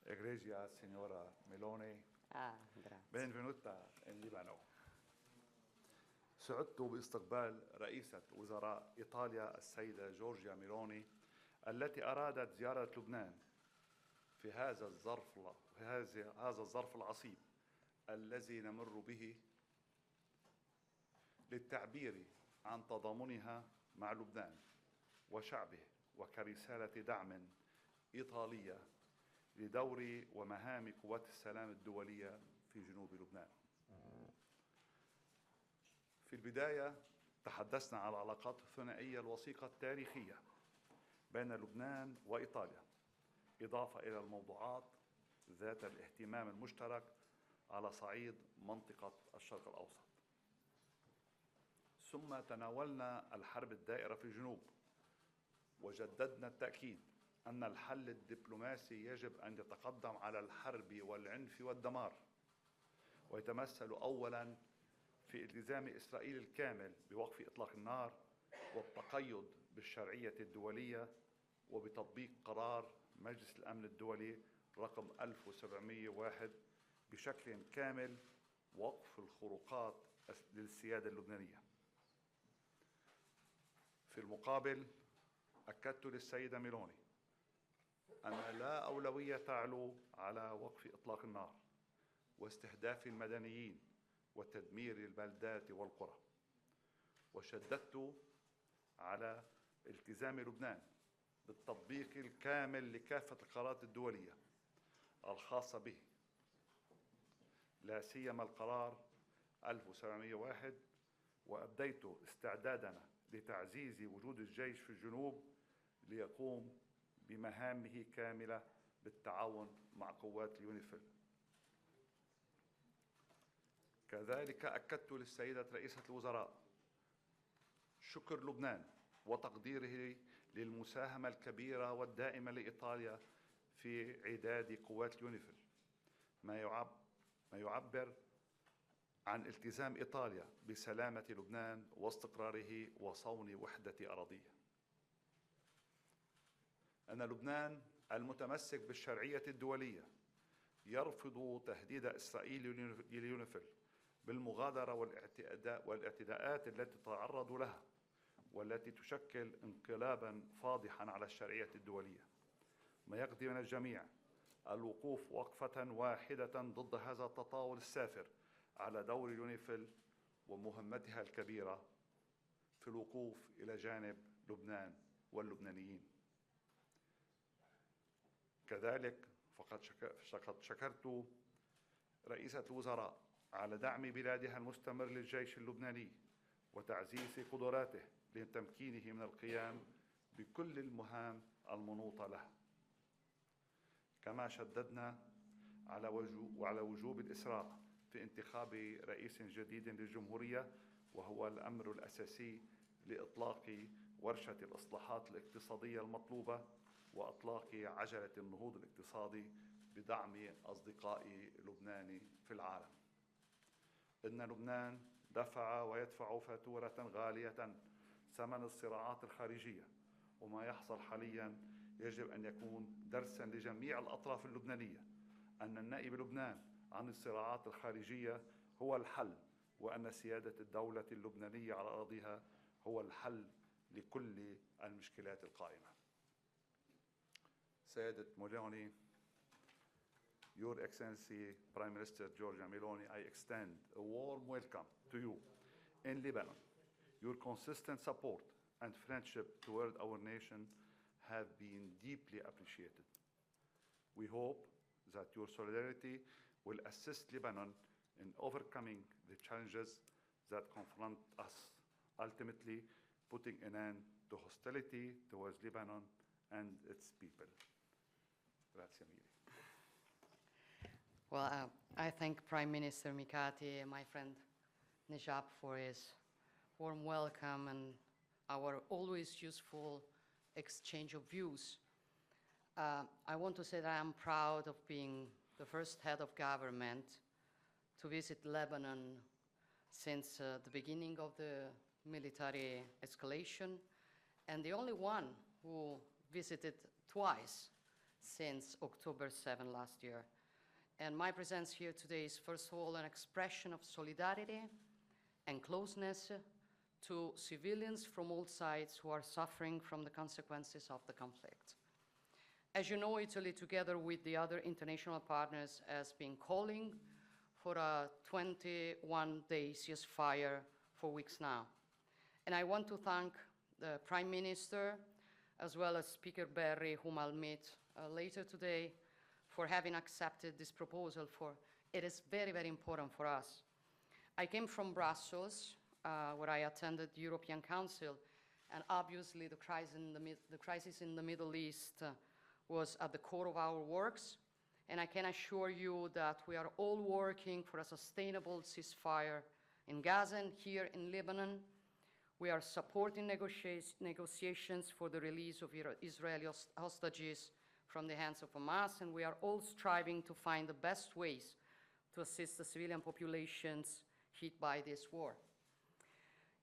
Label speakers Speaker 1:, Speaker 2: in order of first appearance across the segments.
Speaker 1: Egregia Signora Meloni. Benvenuta in Libano. سعدت باستقبال رئيسة وزراء إيطاليا السيدة جورجيا ميلوني التي أرادت زيارة لبنان في هذا الظرف العصيب الذي نمر به للتعبير عن تضامنها مع لبنان وشعبه وكرسالة دعم إيطالية لدور ومهام قوات السلام الدولية في جنوب لبنان. في البداية تحدثنا عن العلاقات الثنائية الوثيقة التاريخية بين لبنان وإيطاليا، إضافة إلى الموضوعات ذات الاهتمام المشترك على صعيد منطقة الشرق الأوسط. ثم تناولنا الحرب الدائرة في الجنوب، وجددنا التأكيد أن الحل الدبلوماسي يجب أن يتقدم على الحرب والعنف والدمار، ويتمثل أولاً في التزام إسرائيل الكامل بوقف إطلاق النار والتقيد بالشرعية الدولية وبتطبيق قرار مجلس الأمن الدولي رقم 1701 بشكل كامل، وقف الخروقات للسيادة اللبنانية. في المقابل أكدت للسيدة ميلوني أن لا أولوية تعلو على وقف إطلاق النار واستهداف المدنيين وتدمير البلدات والقرى، وشددت على التزام لبنان بالتطبيق الكامل لكافة القرارات الدولية الخاصة به، لا سيما القرار 1701، وأبديت استعدادنا لتعزيز وجود الجيش في الجنوب ليقوم بمهامه كاملة بالتعاون مع قوات اليونيفيل. كذلك أكدت للسيدة رئيسة الوزراء شكر لبنان وتقديره للمساهمة الكبيرة والدائمة لإيطاليا في إعداد قوات اليونيفيل، ما يعبر عن التزام إيطاليا بسلامة لبنان واستقراره وصون وحدة أراضيه. أن لبنان المتمسك بالشرعية الدولية يرفض تهديد إسرائيل لليونيفيل بالمغادرة والاعتداءات التي تتعرض لها والتي تشكل انقلابا فاضحا على الشرعية الدولية، ما يقضي من الجميع الوقوف وقفة واحدة ضد هذا التطاول السافر على دور اليونيفيل ومهمتها الكبيرة في الوقوف إلى جانب لبنان واللبنانيين. كذلك فقد شكرت رئيسة الوزراء على دعم بلادها المستمر للجيش اللبناني وتعزيز قدراته لتمكينه من القيام بكل المهام المنوطة له. كما شددنا على وجوب الإسراع في انتخاب رئيس جديد للجمهورية، وهو الأمر الأساسي لإطلاق ورشة الإصلاحات الاقتصادية المطلوبة وإطلاق عجلة النهوض الاقتصادي بدعم أصدقاء لبنان في العالم. إن لبنان دفع ويدفع فاتورة غالية ثمن الصراعات الخارجية، وما يحصل حاليا يجب أن يكون درسا لجميع الأطراف اللبنانية أن النائب لبنان عن الصراعات الخارجية هو الحل، وأن سيادة الدولة اللبنانية على أراضيها هو الحل لكل المشكلات القائمة. سيدة مولوني, Your Excellency Prime Minister Giorgia Meloni, I extend a warm welcome to you in Lebanon. Your consistent support and friendship toward our nation have been deeply appreciated. We hope that your solidarity will assist Lebanon in overcoming the challenges that confront us, ultimately putting an end to hostility towards Lebanon and its people. Grazie mille.
Speaker 2: Well, I thank Prime Minister Meiqati and my friend Nejab for his warm welcome and our always useful exchange of views. I want to say that I'm proud of being the first head of government to visit Lebanon since the beginning of the military escalation, and the only one who visited twice since October 7 last year. And my presence here today is, first of all, an expression of solidarity and closeness to civilians from all sides who are suffering from the consequences of the conflict. As you know, Italy, together with the other international partners, has been calling for a 21-day ceasefire for weeks now. And I want to thank the Prime Minister, as well as Speaker Berry, whom I'll meet later today, for having accepted this proposal. For it is very, very important for us. I came from Brussels, where I attended the European Council, and obviously the crisis in the Middle East was at the core of our works. And I can assure you that we are all working for a sustainable ceasefire in Gaza and here in Lebanon. We are supporting negotiations for the release of Israeli hostages from the hands of Hamas, and we are all striving to find the best ways to assist the civilian populations hit by this war.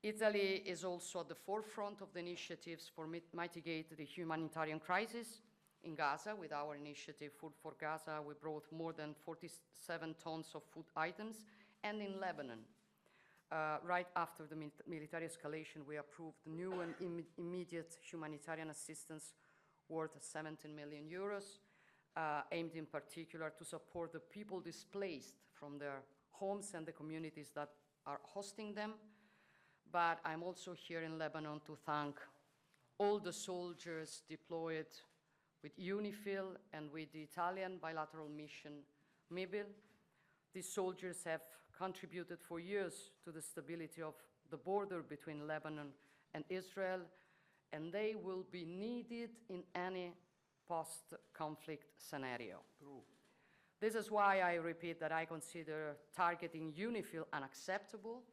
Speaker 2: Italy is also at the forefront of the initiatives for mitigate the humanitarian crisis in Gaza. With our initiative, Food for Gaza, we brought more than 47 tons of food items. And in Lebanon, right after the military escalation, we approved new and immediate humanitarian assistance worth 17 million euros, aimed in particular to support the people displaced from their homes and the communities that are hosting them. But I'm also here in Lebanon to thank all the soldiers deployed with UNIFIL and with the Italian bilateral mission, MIBIL. These soldiers have contributed for years to the stability of the border between Lebanon and Israel, and they will be needed in any post-conflict scenario.
Speaker 1: True.
Speaker 2: This is why I repeat that I consider targeting UNIFIL unacceptable,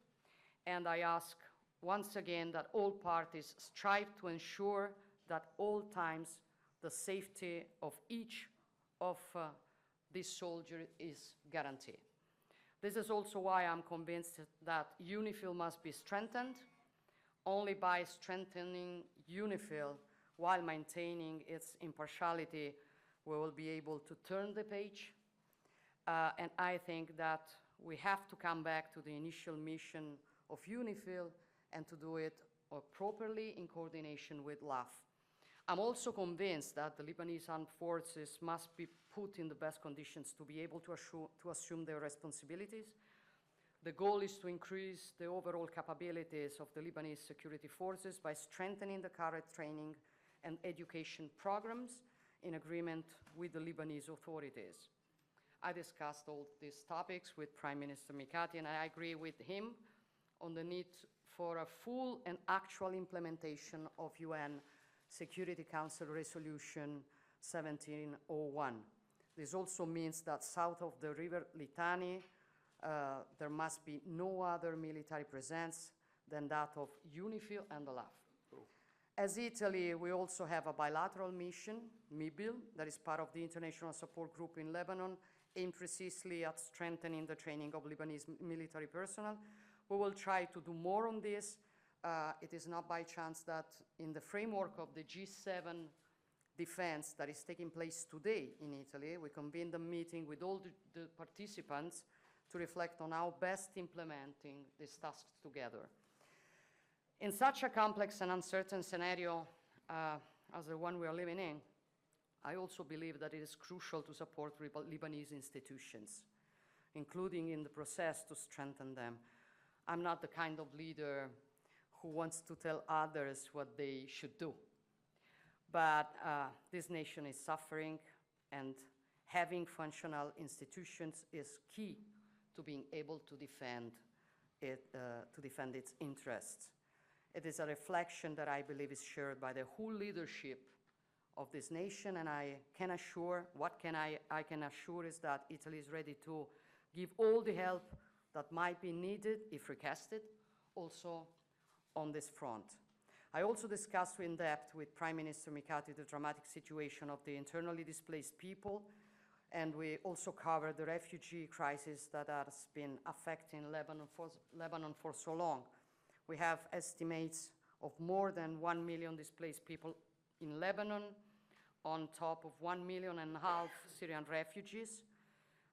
Speaker 2: and I ask once again that all parties strive to ensure that all times the safety of each of these soldiers is guaranteed. This is also why I'm convinced that UNIFIL must be strengthened. Only by strengthening UNIFIL while maintaining its impartiality, we will be able to turn the page. And I think that we have to come back to the initial mission of UNIFIL and to do it properly in coordination with LAF. I'm also convinced that the Lebanese armed forces must be put in the best conditions to be able to assume their responsibilities. The goal is to increase the overall capabilities of the Lebanese security forces by strengthening the current training and education programs in agreement with the Lebanese authorities. I discussed all these topics with Prime Minister Meiqati, and I agree with him on the need for a full and actual implementation of UN Security Council Resolution 1701. This also means that south of the river Litani, there must be no other military presence than that of UNIFIL and the LAF. As Italy, we also have a bilateral mission, MIBIL, that is part of the International Support Group in Lebanon, aimed precisely at strengthening the training of Lebanese military personnel. We will try to do more on this. It is not by chance that in the framework of the G7 defense that is taking place today in Italy, we convened a meeting with all the participants to reflect on how best implementing these tasks together. In such a complex and uncertain scenario as the one we are living in, I also believe that it is crucial to support Lebanese institutions, including in the process to strengthen them. I'm not the kind of leader who wants to tell others what they should do. But this nation is suffering, and having functional institutions is key to being able to defend its interests. It is a reflection that I believe is shared by the whole leadership of this nation, and I can assure is that Italy is ready to give all the help that might be needed if requested, also on this front. I also discussed in depth with Prime Minister Meiqati the dramatic situation of the internally displaced people, and we also covered the refugee crisis that has been affecting Lebanon for so long. We have estimates of more than 1 million displaced people in Lebanon, on top of 1.5 million Syrian refugees.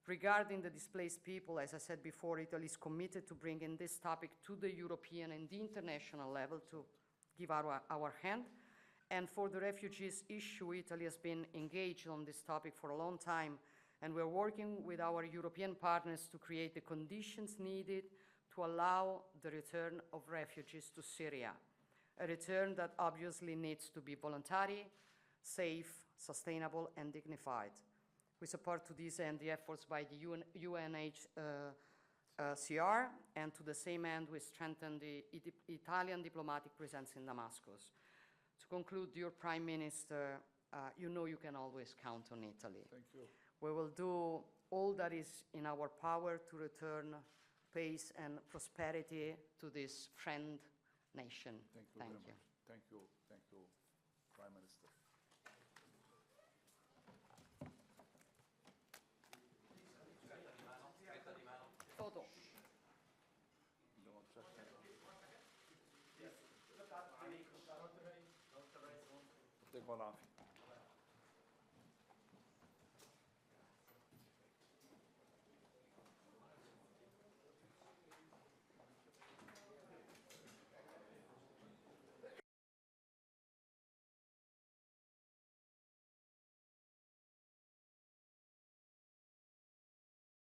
Speaker 2: Regarding the displaced people, as I said before, Italy is committed to bringing this topic to the European and the international level to give our hand. And for the refugees issue, Italy has been engaged on this topic for a long time, and we're working with our European partners to create the conditions needed to allow the return of refugees to Syria, a return that obviously needs to be voluntary, safe, sustainable, and dignified. We support to this end the efforts by the UNHCR, and to the same end, we strengthen the Italian diplomatic presence in Damascus. To conclude, dear Prime Minister, you know you can always count on Italy.
Speaker 1: Thank you.
Speaker 2: We will do all that is in our power to return peace and prosperity to this friend nation.
Speaker 1: Thank you very much. Thank you. Thank you, Prime Minister.
Speaker 2: Photo.
Speaker 1: يعطيكم العافية.